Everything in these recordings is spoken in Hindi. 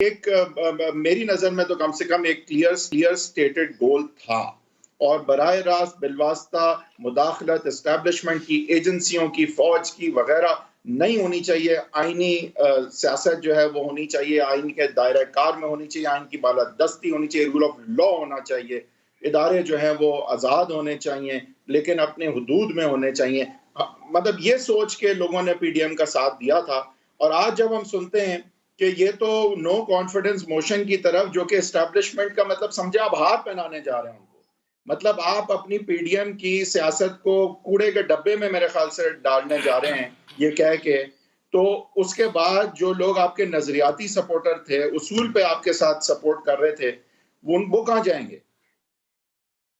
मेरी नजर में तो कम से कम एक क्लियर स्टेटेड गोल था, और बराह रास्त बिलवास्ता मुदाखलत एस्टेब्लिशमेंट की, एजेंसियों की, फौज की वगैरह नहीं होनी चाहिए। आईनी सियासत जो है वो होनी चाहिए, आइन के दायरे कार में होनी चाहिए, आइन की बालादस्ती होनी चाहिए, रूल ऑफ लॉ होना चाहिए, इदारे जो हैं वो आज़ाद होने चाहिए लेकिन अपने हुदूद में होने चाहिए। मतलब ये सोच के लोगों ने पीडीएम का साथ दिया था। और आज जब हम सुनते हैं कि ये तो नो कॉन्फिडेंस मोशन की तरफ, जो कि एस्टैब्लिशमेंट का मतलब समझे आप हार पहनाने जा रहे हैं उनको, मतलब आप अपनी पीडीएम की सियासत को कूड़े के डब्बे में मेरे ख्याल से डालने जा रहे हैं ये कह के। तो उसके बाद जो लोग आपके नजरियाती सपोर्टर थे, उसूल पे आपके साथ सपोर्ट कर रहे थे, वो कहां जाएंगे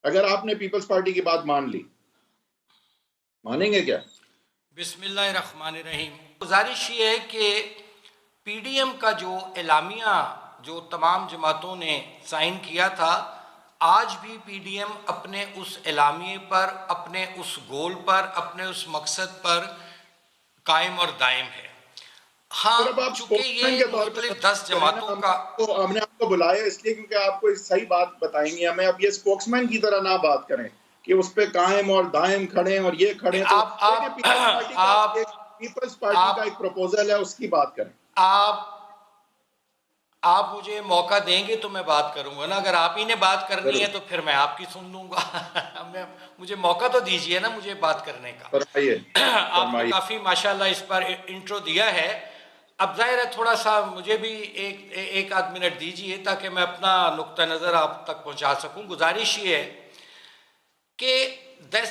अगर आपने पीपल्स पार्टी की बात मान ली? मानेंगे क्या? बिस्मिल्लाहिर्रहमानिर्रहीम। गुजारिश ये है कि पीडीएम का जो एलामिया जो तमाम जमातों ने साइन किया था, आज भी पीडीएम अपने उस एलामिये पर, अपने उस गोल पर, अपने उस मकसद पर कायम और दायम है। हाँ, चूंकि ये मुख्तलिफ 10 जमातों का, हमने आपको बुलाया इसलिए क्योंकि आपको सही बात बताएंगे हमें। अब ये स्पोक्समैन की तरह ना बात करें कि उस पे कायम और दायम खड़े और ये खड़े। तो पीपल्स पार्टी का एक प्रपोजल है, उसकी बात करें। आप मुझे मौका देंगे तो मैं बात करूंगा ना। अगर आप ही ने बात करनी है तो फिर मैं आपकी सुन लूंगा। मुझे मौका तो दीजिए ना मुझे बात करने का। आपने काफी माशाल्लाह इस पर इंट्रो दिया है। अब जाहिर है थोड़ा सा मुझे भी एक आध मिनट दीजिए ताकि मैं अपना नुक्ता नज़र आप तक पहुंचा सकूं। गुजारिश ये है कि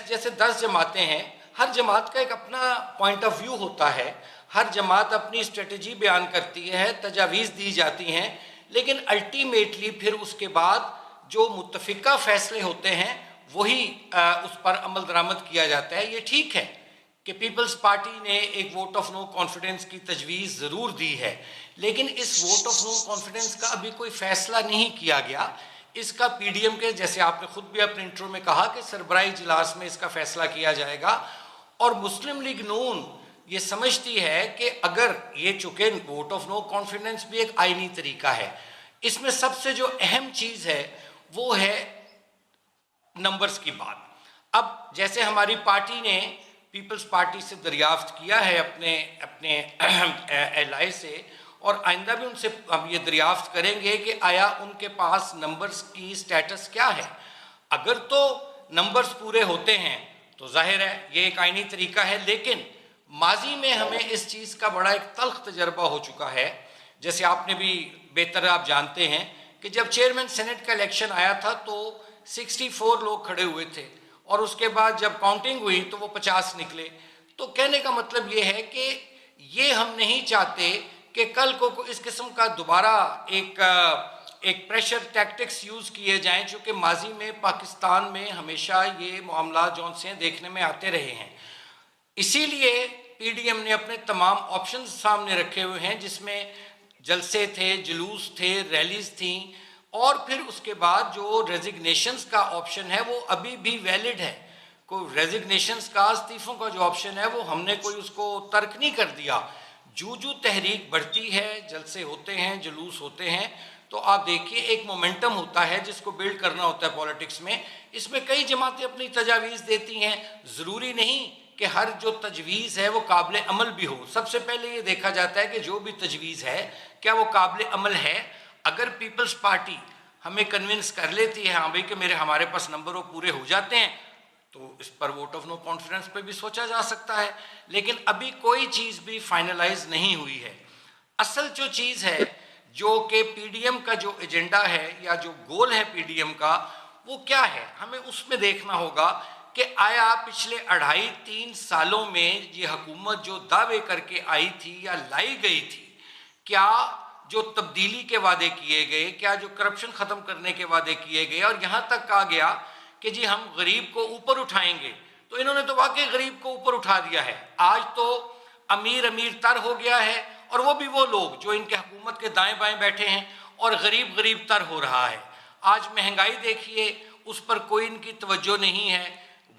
जैसे 10 जमातें हैं, हर जमात का एक अपना पॉइंट ऑफ व्यू होता है, हर जमात अपनी स्ट्रेटजी बयान करती है, तजावीज़ दी जाती हैं, लेकिन अल्टीमेटली फिर उसके बाद जो मुत्तफ़िका फ़ैसले होते हैं वही उस पर अमल दरामद किया जाता है। ये ठीक है कि पीपल्स पार्टी ने एक वोट ऑफ नो कॉन्फिडेंस की तजवीज़ ज़रूर दी है, लेकिन इस वोट ऑफ नो कॉन्फिडेंस का अभी कोई फ़ैसला नहीं किया गया। इसका पीडीएम के, जैसे आपने खुद भी अपने इंट्रो में कहा कि सरबराही इजलास में इसका फैसला किया जाएगा। और मुस्लिम लीग नून ये समझती है कि अगर ये, चूंकि वोट ऑफ नो कॉन्फिडेंस भी एक आईनी तरीका है, इसमें सबसे जो अहम चीज़ है वो है नंबर्स की बात। अब जैसे हमारी पार्टी ने पीपल्स पार्टी से दरियाफ्त किया है अपने एलआई से, और आइंदा भी उनसे हम ये दरियाफ्त करेंगे कि आया उनके पास नंबर्स की स्टेटस क्या है। अगर तो नंबर्स पूरे होते हैं तो जाहिर है ये एक आईनी तरीका है, लेकिन माजी में हमें इस चीज़ का बड़ा एक तल्ख तजर्बा हो चुका है। जैसे आपने भी बेहतर आप जानते हैं कि जब चेयरमैन सेनेट का इलेक्शन आया था तो 64 लोग खड़े हुए थे, और उसके बाद जब काउंटिंग हुई तो वो 50 निकले। तो कहने का मतलब ये है कि ये हम नहीं चाहते कि कल को इस किस्म का दोबारा एक प्रेशर टैक्टिक्स यूज़ किए जाएं, चूँकि माजी में पाकिस्तान में हमेशा ये मामला जौन से देखने में आते रहे हैं। इसीलिए पीडीएम ने अपने तमाम ऑप्शंस सामने रखे हुए हैं, जिसमें जलसे थे, जुलूस थे, रैलीज थी, और फिर उसके बाद जो रेजिग्नेशंस का ऑप्शन है वो अभी भी वैलिड है। कोई रेजिग्नेशंस का, इस्तीफों का जो ऑप्शन है वो हमने कोई उसको तर्क नहीं कर दिया। जू तहरीक बढ़ती है, जलसे होते हैं, जुलूस होते हैं, तो आप देखिए एक मोमेंटम होता है जिसको बिल्ड करना होता है पॉलिटिक्स में। इसमें कई जमातें अपनी तजावीज़ देती हैं, ज़रूरी नहीं कि हर जो तजवीज़ है वो काबिल अमल भी हो। सबसे पहले ये देखा जाता है कि जो भी तजवीज़ है क्या वो काबिल अमल है। अगर पीपल्स पार्टी हमें कन्विंस कर लेती है हाँ भाई कि हमारे पास नंबर वो पूरे हो जाते हैं, तो इस पर वोट ऑफ नो कॉन्फिडेंस पे भी सोचा जा सकता है। लेकिन अभी कोई चीज़ भी फाइनलाइज नहीं हुई है। असल जो चीज़ है, जो कि पीडीएम का जो एजेंडा है या जो गोल है पीडीएम का, वो क्या है, हमें उसमें देखना होगा कि आया पिछले 2.5-3 सालों में ये हुकूमत जो दावे करके आई थी या लाई गई थी, क्या जो तब्दीली के वादे किए गए, क्या जो करप्शन ख़त्म करने के वादे किए गए, और यहाँ तक कहा गया कि जी हम गरीब को ऊपर उठाएंगे, तो इन्होंने तो वाकई गरीब को ऊपर उठा दिया है। आज तो अमीर अमीर तर हो गया है, और वो भी वो लोग जो इनके हुकूमत के दाएं बाएं बैठे हैं, और गरीब गरीब तर हो रहा है। आज महंगाई देखिए, उस पर कोई इनकी तवज्जो नहीं है,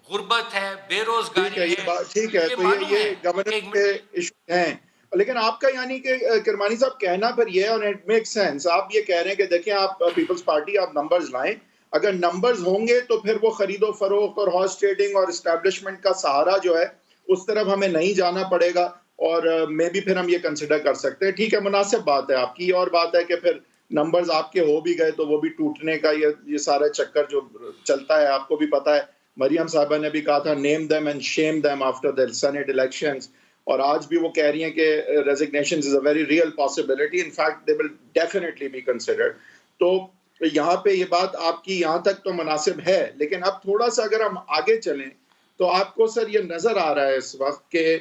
गुर्बत है, बेरोजगारी है। ठीक है, तो ये गवर्नेंस के इशू हैं, लेकिन आपका यानी कि किरमानी साहब कहना फिर ये, और इट मेक सेंस, आप ये कह रहे हैं कि देखिए आप पीपल्स पार्टी आप नंबर्स लाएं, अगर नंबर्स होंगे तो फिर वो खरीदो फरोख्त और हॉर्स ट्रेडिंग और एस्टैब्लिशमेंट का सहारा जो है उस तरफ हमें नहीं जाना पड़ेगा, और मे भी फिर हम ये कंसिडर कर सकते हैं। ठीक है, मुनासिब बात है आपकी। और बात है कि फिर नंबर्स आपके हो भी गए तो वो भी टूटने का ये सारा चक्कर जो चलता है, आपको भी पता है। मरियम साहबा ने भी कहा था name them and Shem them after the senate elections, और आज भी वो कह रही हैं कि resignation is a very real possibility, in fact they will definitely be considered. तो यहाँ पे ये बात आपकी यहाँ तक तो मुनासिब है, लेकिन अब थोड़ा सा अगर हम आगे चलें तो आपको सर ये नजर आ रहा है इस वक्त के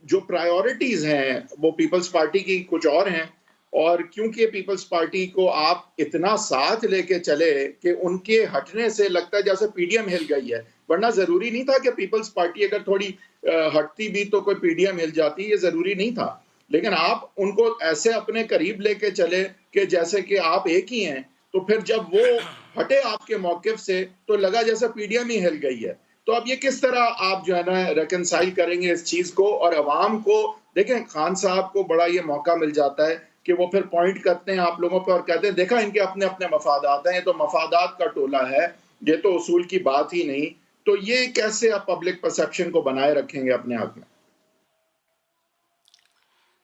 जो प्रायोरिटीज हैं वो पीपल्स पार्टी की कुछ और हैं, और क्योंकि पीपल्स पार्टी को आप इतना साथ लेके चले कि उनके हटने से लगता है जैसे पीडीएम हिल गई है, वरना जरूरी नहीं था कि पीपल्स पार्टी अगर थोड़ी हटती भी तो कोई पीडीएम हिल जाती, ये जरूरी नहीं था। लेकिन आप उनको ऐसे अपने करीब लेके चले कि जैसे कि आप एक ही हैं, तो फिर जब वो हटे आपके मौकिफ से तो लगा जैसे पीडीएम ही हिल गई है। तो अब ये किस तरह आप जो है ना रेकनसाइल करेंगे इस चीज को, और अवाम को देखें, खान साहब को बड़ा ये मौका मिल जाता है कि वो फिर पॉइंट करते हैं आप लोगों पर और कहते हैं देखा इनके अपने अपने मफादात हैं, ये तो मफादात का टोला है, ये तो उसूल की बात ही नहीं। तो ये कैसे आप पब्लिक परसेप्शन को बनाए रखेंगे अपने हाथ में?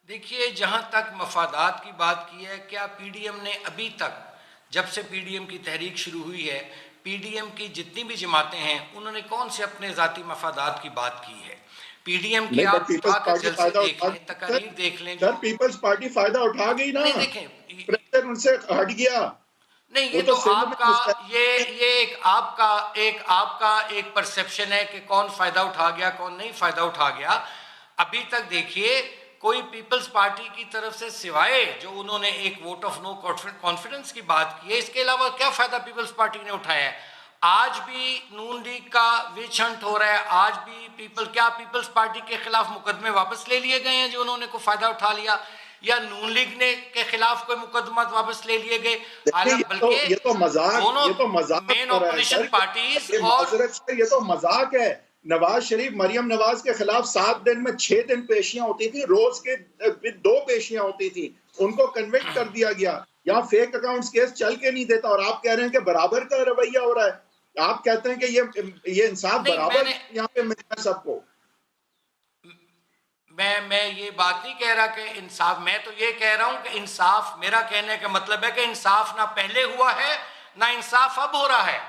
देखिए, जहां तक मफादात की बात की है, क्या पीडीएम ने अभी तक, जब से पीडीएम की तहरीक शुरू हुई है, पीडीएम की जितनी भी जमातें हैं उन्होंने कौन से अपने जाती मफादात की बात की है? पीडीएम की आप उठाकर जलसे देख लें, तकारीर देख लें, सर पीपल्स पार्टी फायदा उठा गई ना, नहीं देखें, प्रेशर उनसे हट गया। नहीं, ये तो आपका ये एक आपका एक परसेप्शन है कि कौन फायदा उठा गया कौन नहीं फायदा उठा गया। अभी तक देखिए कोई पीपल्स पार्टी की तरफ से सिवाय जो उन्होंने एक वोट ऑफ नो कॉन्फिडेंस की बात की है, इसके अलावा क्या फायदा पीपल्स पार्टी ने उठाया है? आज भी नून लीग का विच हंट हो रहा है, आज भी क्या पीपल्स पार्टी के खिलाफ मुकदमे वापस ले लिए गए हैं जो उन्होंने को फायदा उठा लिया, या नून लीग ने के खिलाफ कोई मुकदमा वापस ले लिए गए? बल्कि ये तो मजाक मेन ऑपोजिशन पार्टीज और ये तो मजाक है। नवाज शरीफ मरियम नवाज के खिलाफ 7 दिन में 6 दिन पेशियां होती थी, रोज के 2 पेशियां होती थी, उनको कन्विक्ट कर दिया गया। यहाँ फेक अकाउंट्स केस चल के नहीं देता, और आप कह रहे हैं कि बराबर का रवैया हो रहा है। आप कहते हैं कि ये इंसाफ बराबर यहाँ पे मिलता है सबको। मैं ये बात नहीं कह रहा कि इंसाफ, मैं तो ये कह रहा हूं कि इंसाफ, मेरा कहने का मतलब है कि इंसाफ ना पहले हुआ है ना इंसाफ अब हो रहा है।